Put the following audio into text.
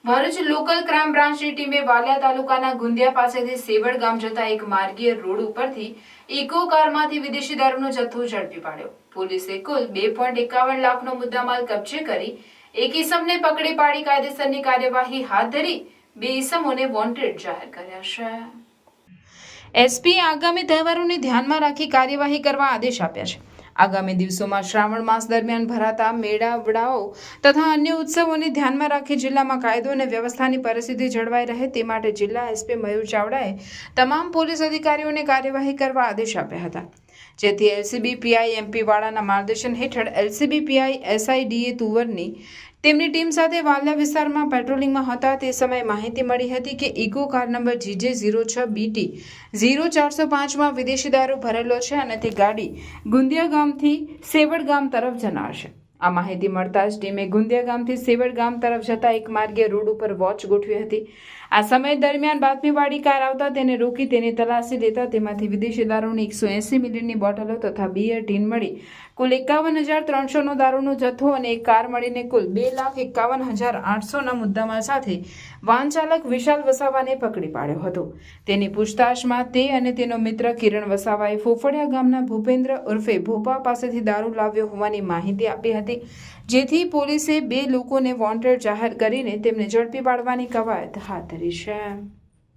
Bharuch local crime બ્રાન્ચની ટીમે વાલિયા તાલુકાના ગુંદિયા પાસેથી સેવડ ગામ જતા એક માર્ગીય રોડ ઉપરથી ઇકો કારમાંથી વિદેશી દારૂનો જથ્થો ઝડપી પાડ્યો। પોલીસે કુલ 2.51 લાખનો મુદ્દામાલ કબજે કરી એક ઇસમને પકડી પાડી કાયદેસરની કાર્યવાહી હાથ ધરી 2 ઇસમોને વોન્ટેડ જાહેર કર્યા છે। એસપી આગામી તહેવારોને ધ્યાનમાં રાખી કાર્યવાહી કરવા આદેશ આપ્યા છે। આગામી દિવસોમાં શ્રાવણ માસ દરમિયાન ભરાતા મેળાવડાઓ તથા અન્ય ઉત્સવોને ધ્યાનમાં રાખી જિલ્લામાં કાયદો અને વ્યવસ્થાની પરિસ્થિતિ જળવાઈ રહે તે માટે જિલ્લા એસપી મયુર ચાવડાએ તમામ પોલીસ અધિકારીઓને કાર્યવાહી કરવા આદેશ આપ્યા હતા, જેથી એલસીબી પીઆઈ એમપી વાળાના માર્ગદર્શન હેઠળ એલસીબી પીઆઈ એસઆઈડીએ તુવરની તેમની ટીમ સાથે વાલિયા વિસ્તારમાં પેટ્રોલિંગમાં હતા તે સમયે માહિતી મળી હતી કે ઇકો કાર નંબર GJ06BT 0405માં વિદેશી દારૂ ભરેલો છે અને તે ગાડી ગુંદિયા ગામથી સેવડ ગામ તરફ જનાર છે। આ માહિતી મળતા જ ટીમે ગુંદિયા ગામથી સેવડ ગામ તરફ જતા એક માર્ગીય રોડ ઉપર વોચ ગોઠવી હતી। આ સમય દરમિયાન બાતમીવાળી કાર આવતા તેને રોકી તેની તલાશી લેતા તેમાંથી વિદેશી દારૂની 180 મિલીની બોટલો તથા બિયર ટીન મળી કુલ 51,300નો દારૂનો જથ્થો અને એક કાર મળીને કુલ 2,51,800ના મુદ્દામાલ સાથે વાહન ચાલક વિશાલ વસાવાને પકડી પાડ્યો હતો। તેની પૂછતાછમાં તે અને તેનો મિત્ર કિરણ વસાવાએ ફોફડિયા ગામના ભૂપેન્દ્ર ઉર્ફે ભોપા પાસેથી દારૂ લાવ્યો હોવાની માહિતી આપી હતી, જેથી પોલીસે 2 લોકોને વોન્ટેડ જાહેર કરીને તેમને ઝડપી પાડવાની કવાયત હાથ ધરી છે।